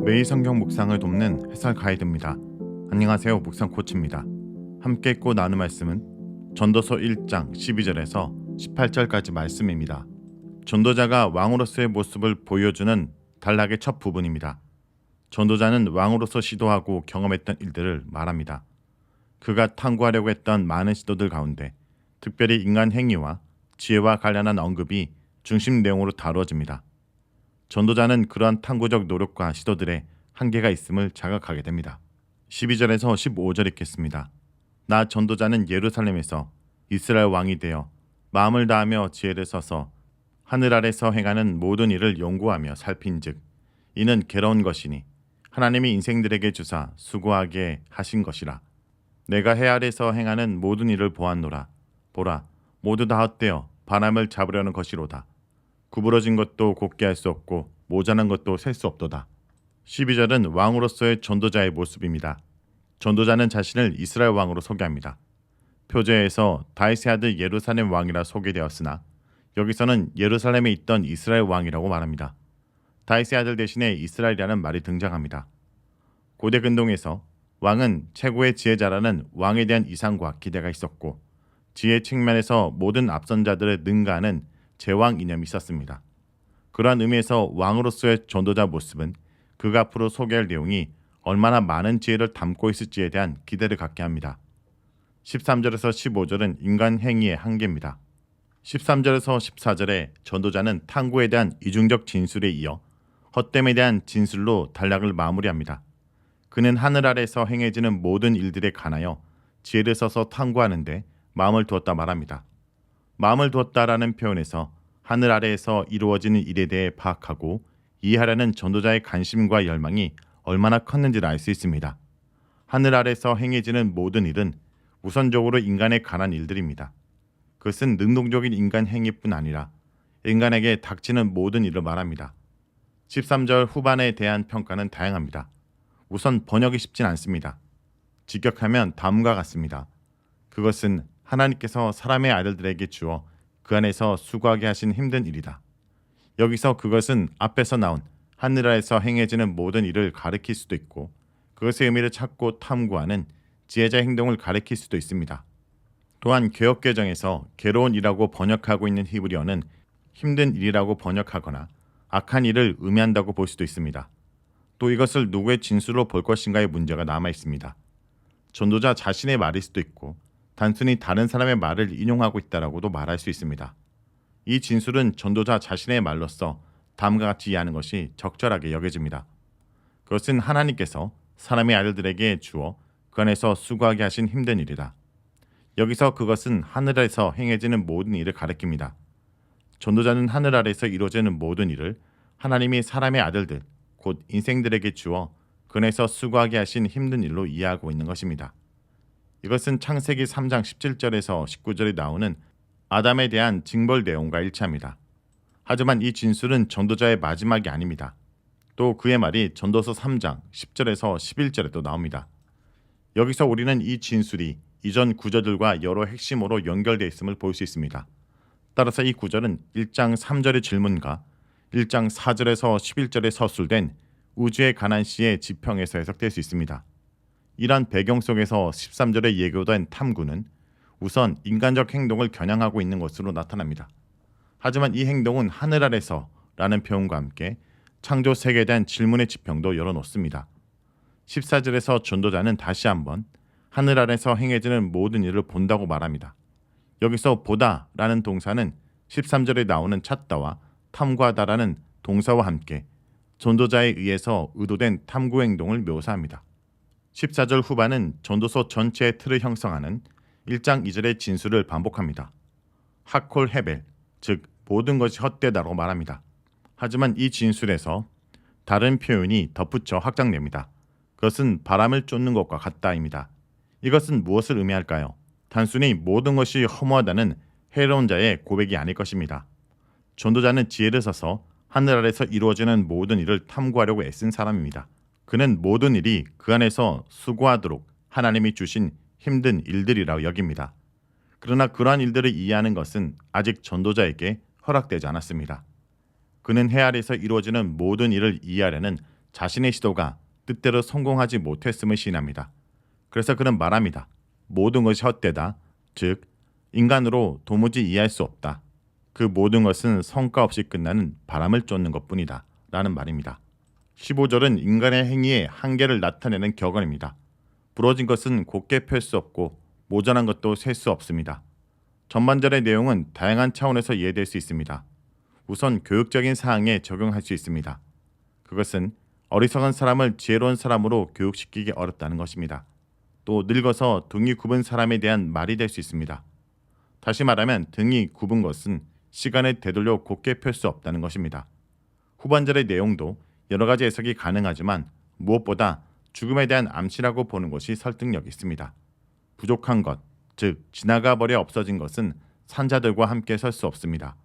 매일 성경 묵상을 돕는 해설 가이드입니다. 안녕하세요. 묵상 코치입니다. 함께 읽고 나눌 말씀은 전도서 1장 12절에서 18절까지 말씀입니다. 전도자가 왕으로서의 모습을 보여주는 단락의 첫 부분입니다. 전도자는 왕으로서 시도하고 경험했던 일들을 말합니다. 그가 탐구하려고 했던 많은 시도들 가운데 특별히 인간 행위와 지혜와 관련한 언급이 중심 내용으로 다루어집니다. 전도자는 그러한 탐구적 노력과 시도들의 한계가 있음을 자각하게 됩니다. 12절에서 15절 읽겠습니다. 나 전도자는 예루살렘에서 이스라엘 왕이 되어 마음을 다하며 지혜를 써서 하늘 아래서 행하는 모든 일을 연구하며 살핀즉 이는 괴로운 것이니 하나님이 인생들에게 주사 수고하게 하신 것이라. 내가 해 아래서 행하는 모든 일을 보았노라. 보라, 모두 다 헛되어 바람을 잡으려는 것이로다. 구부러진 것도 곱게 할 수 없고 모자란 것도 셀 수 없도다. 12절은 왕으로서의 전도자의 모습입니다. 전도자는 자신을 이스라엘 왕으로 소개합니다. 표제에서 다윗의 아들 예루살렘 왕이라 소개되었으나 여기서는 예루살렘에 있던 이스라엘 왕이라고 말합니다. 다윗의 아들 대신에 이스라엘이라는 말이 등장합니다. 고대 근동에서 왕은 최고의 지혜자라는 왕에 대한 이상과 기대가 있었고 지혜 측면에서 모든 앞선 자들을 능가하는 제왕 이념이 있었습니다. 그러한 의미에서 왕으로서의 전도자 모습은 그가 앞으로 소개할 내용이 얼마나 많은 지혜를 담고 있을지에 대한 기대를 갖게 합니다. 13절에서 15절은 인간 행위의 한계입니다. 13절에서 14절에 전도자는 탐구에 대한 이중적 진술에 이어 헛됨에 대한 진술로 단락을 마무리합니다. 그는 하늘 아래서 행해지는 모든 일들에 관하여 지혜를 써서 탐구하는데 마음을 두었다 말합니다. 마음을 두었다라는 표현에서 하늘 아래에서 이루어지는 일에 대해 파악하고 이해하려는 전도자의 관심과 열망이 얼마나 컸는지를 알 수 있습니다. 하늘 아래에서 행해지는 모든 일은 우선적으로 인간에 관한 일들입니다. 그것은 능동적인 인간 행위뿐 아니라 인간에게 닥치는 모든 일을 말합니다. 13절 후반에 대한 평가는 다양합니다. 우선 번역이 쉽진 않습니다. 직역하면 다음과 같습니다. 그것은 하나님께서 사람의 아들들에게 주어 그 안에서 수고하게 하신 힘든 일이다. 여기서 그것은 앞에서 나온 하늘 아래에서 행해지는 모든 일을 가리킬 수도 있고 그것의 의미를 찾고 탐구하는 지혜자의 행동을 가리킬 수도 있습니다. 또한 개역개정에서 괴로운 일이라고 번역하고 있는 히브리어는 힘든 일이라고 번역하거나 악한 일을 의미한다고 볼 수도 있습니다. 또 이것을 누구의 진술로 볼 것인가의 문제가 남아 있습니다. 전도자 자신의 말일 수도 있고 단순히 다른 사람의 말을 인용하고 있다라고도 말할 수 있습니다. 이 진술은 전도자 자신의 말로서 다음과 같이 이해하는 것이 적절하게 여겨집니다. 그것은 하나님께서 사람의 아들들에게 주어 그 안에서 수고하게 하신 힘든 일이다. 여기서 그것은 하늘 아래에서 행해지는 모든 일을 가리킵니다. 전도자는 하늘 아래에서 이루어지는 모든 일을 하나님이 사람의 아들들, 곧 인생들에게 주어 그 안에서 수고하게 하신 힘든 일로 이해하고 있는 것입니다. 이것은 창세기 3장 17절에서 19절에 나오는 아담에 대한 징벌 내용과 일치합니다. 하지만 이 진술은 전도자의 마지막이 아닙니다. 또 그의 말이 전도서 3장 10절에서 11절에도 나옵니다. 여기서 우리는 이 진술이 이전 구절들과 여러 핵심으로 연결되어 있음을 볼 수 있습니다. 따라서 이 구절은 1장 3절의 질문과 1장 4절에서 11절에 서술된 우주에 관한 시의 지평에서 해석될 수 있습니다. 이러한 배경 속에서 13절에 예고된 탐구는 우선 인간적 행동을 겨냥하고 있는 것으로 나타납니다. 하지만 이 행동은 하늘 아래서 라는 표현과 함께 창조 세계에 대한 질문의 지평도 열어놓습니다. 14절에서 전도자는 다시 한번 하늘 아래서 행해지는 모든 일을 본다고 말합니다. 여기서 보다 라는 동사는 13절에 나오는 찾다와 탐구하다라는 동사와 함께 전도자에 의해서 의도된 탐구 행동을 묘사합니다. 14절 후반은 전도서 전체의 틀을 형성하는 1장 2절의 진술을 반복합니다. 하콜 헤벨, 즉 모든 것이 헛되다고 말합니다. 하지만 이 진술에서 다른 표현이 덧붙여 확장됩니다. 그것은 바람을 쫓는 것과 같다입니다. 이것은 무엇을 의미할까요? 단순히 모든 것이 허무하다는 해로운 자의 고백이 아닐 것입니다. 전도자는 지혜를 써서 하늘 아래서 이루어지는 모든 일을 탐구하려고 애쓴 사람입니다. 그는 모든 일이 그 안에서 수고하도록 하나님이 주신 힘든 일들이라고 여깁니다. 그러나 그러한 일들을 이해하는 것은 아직 전도자에게 허락되지 않았습니다. 그는 해 아래에서 이루어지는 모든 일을 이해하려는 자신의 시도가 뜻대로 성공하지 못했음을 시인합니다. 그래서 그는 말합니다. 모든 것이 헛되다. 즉 인간으로 도무지 이해할 수 없다. 그 모든 것은 성과 없이 끝나는 바람을 쫓는 것뿐이다. 라는 말입니다. 15절은 인간의 행위의 한계를 나타내는 격언입니다. 부러진 것은 곧게 펼 수 없고 모자란 것도 셀 수 없습니다. 전반절의 내용은 다양한 차원에서 이해될 수 있습니다. 우선 교육적인 사항에 적용할 수 있습니다. 그것은 어리석은 사람을 지혜로운 사람으로 교육시키기 어렵다는 것입니다. 또 늙어서 등이 굽은 사람에 대한 말이 될 수 있습니다. 다시 말하면 등이 굽은 것은 시간을 되돌려 곧게 펼 수 없다는 것입니다. 후반절의 내용도 여러 가지 해석이 가능하지만 무엇보다 죽음에 대한 암시라고 보는 것이 설득력이 있습니다. 부족한 것, 즉 지나가 버려 없어진 것은 산자들과 함께 설 수 없습니다.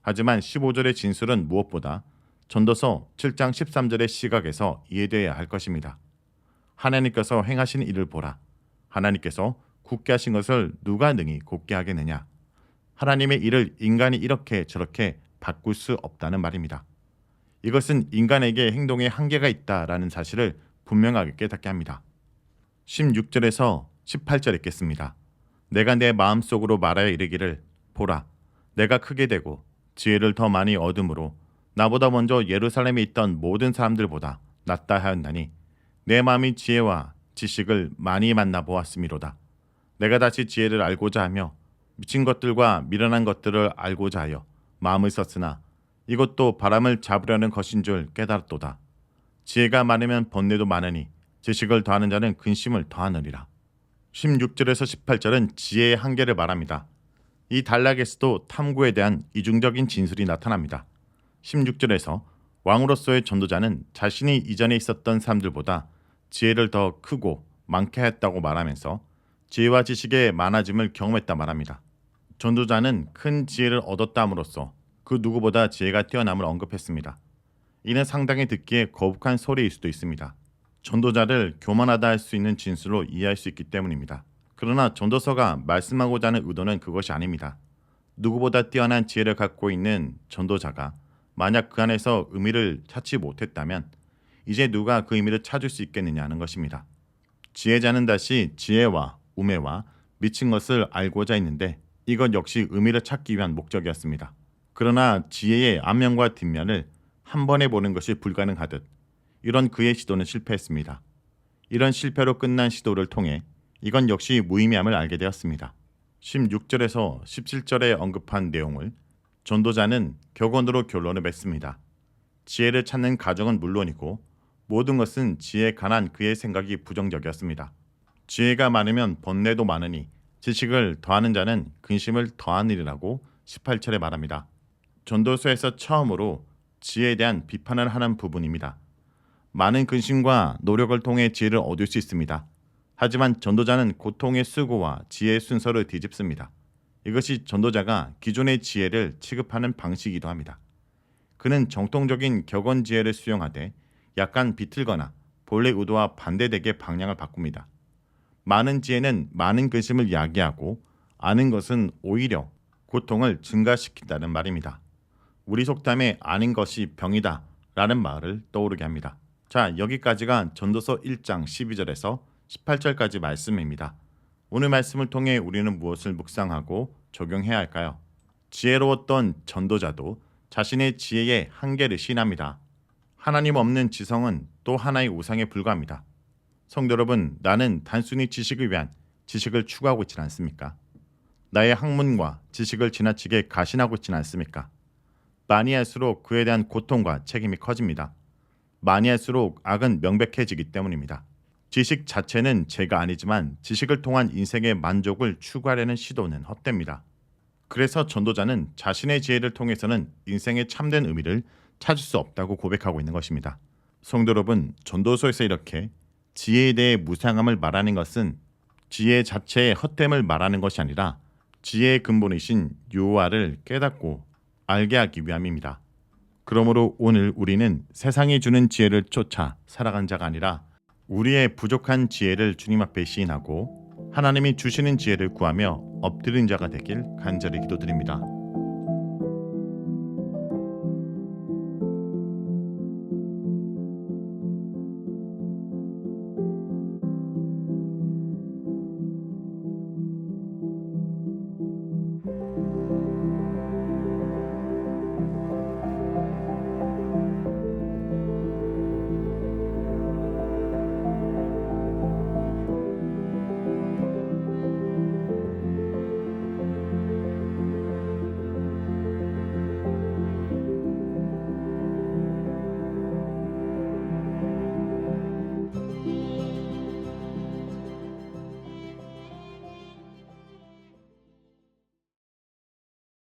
하지만 15절의 진술은 무엇보다 전도서 7장 13절의 시각에서 이해되어야 할 것입니다. 하나님께서 행하신 일을 보라. 하나님께서 굳게 하신 것을 누가 능히 곧게 하겠느냐. 하나님의 일을 인간이 이렇게 저렇게 바꿀 수 없다는 말입니다. 이것은 인간에게 행동에 한계가 있다라는 사실을 분명하게 깨닫게 합니다. 16절에서 18절 읽겠습니다. 내가 내 마음속으로 말하여 이르기를 보라 내가 크게 되고 지혜를 더 많이 얻음으로 나보다 먼저 예루살렘에 있던 모든 사람들보다 낫다 하였나니 내 마음이 지혜와 지식을 많이 만나 보았음이로다. 내가 다시 지혜를 알고자 하며 미친 것들과 미련한 것들을 알고자 하여 마음을 썼으나 이것도 바람을 잡으려는 것인 줄 깨달았도다. 지혜가 많으면 번뇌도 많으니 지식을 더하는 자는 근심을 더하느니라. 16절에서 18절은 지혜의 한계를 말합니다. 이 단락에서도 탐구에 대한 이중적인 진술이 나타납니다. 16절에서 왕으로서의 전도자는 자신이 이전에 있었던 사람들보다 지혜를 더 크고 많게 했다고 말하면서 지혜와 지식의 많아짐을 경험했다 말합니다. 전도자는 큰 지혜를 얻었다함으로써 그 누구보다 지혜가 뛰어남을 언급했습니다. 이는 상당히 듣기에 거북한 소리일 수도 있습니다. 전도자를 교만하다 할 수 있는 진술로 이해할 수 있기 때문입니다. 그러나 전도서가 말씀하고자 하는 의도는 그것이 아닙니다. 누구보다 뛰어난 지혜를 갖고 있는 전도자가 만약 그 안에서 의미를 찾지 못했다면 이제 누가 그 의미를 찾을 수 있겠느냐는 것입니다. 지혜자는 다시 지혜와 우매와 미친 것을 알고자 했는데 이것 역시 의미를 찾기 위한 목적이었습니다. 그러나 지혜의 앞면과 뒷면을 한 번에 보는 것이 불가능하듯 이런 그의 시도는 실패했습니다. 이런 실패로 끝난 시도를 통해 이건 역시 무의미함을 알게 되었습니다. 16절에서 17절에 언급한 내용을 전도자는 격언으로 결론을 맺습니다. 지혜를 찾는 가정은 물론이고 모든 것은 지혜에 관한 그의 생각이 부정적이었습니다. 지혜가 많으면 번뇌도 많으니 지식을 더하는 자는 근심을 더하느니라고 18절에 말합니다. 전도서에서 처음으로 지혜에 대한 비판을 하는 부분입니다. 많은 근심과 노력을 통해 지혜를 얻을 수 있습니다. 하지만 전도자는 고통의 수고와 지혜의 순서를 뒤집습니다. 이것이 전도자가 기존의 지혜를 취급하는 방식이기도 합니다. 그는 정통적인 격언 지혜를 수용하되 약간 비틀거나 본래 의도와 반대되게 방향을 바꿉니다. 많은 지혜는 많은 근심을 야기하고 아는 것은 오히려 고통을 증가시킨다는 말입니다. 우리 속담에 아는 것이 병이다 라는 말을 떠오르게 합니다. 자, 여기까지가 전도서 1장 12절에서 18절까지 말씀입니다. 오늘 말씀을 통해 우리는 무엇을 묵상하고 적용해야 할까요? 지혜로웠던 전도자도 자신의 지혜의 한계를 시인합니다. 하나님 없는 지성은 또 하나의 우상에 불과합니다. 성도 여러분, 나는 단순히 지식을 위한 지식을 추구하고 있지 않습니까? 나의 학문과 지식을 지나치게 가신하고 있지 않습니까? 많이 할수록 그에 대한 고통과 책임이 커집니다. 많이 할수록 악은 명백해지기 때문입니다. 지식 자체는 죄가 아니지만 지식을 통한 인생의 만족을 추구하려는 시도는 헛됩니다. 그래서 전도자는 자신의 지혜를 통해서는 인생의 참된 의미를 찾을 수 없다고 고백하고 있는 것입니다. 성도 여러분, 전도서에서 이렇게 지혜에 대해 무상함을 말하는 것은 지혜 자체의 헛됨을 말하는 것이 아니라 지혜의 근본이신 여호와를 깨닫고 알게 하기 위함입니다. 그러므로 오늘 우리는 세상이 주는 지혜를 쫓아 살아간 자가 아니라 우리의 부족한 지혜를 주님 앞에 시인하고 하나님이 주시는 지혜를 구하며 엎드린 자가 되길 간절히 기도드립니다.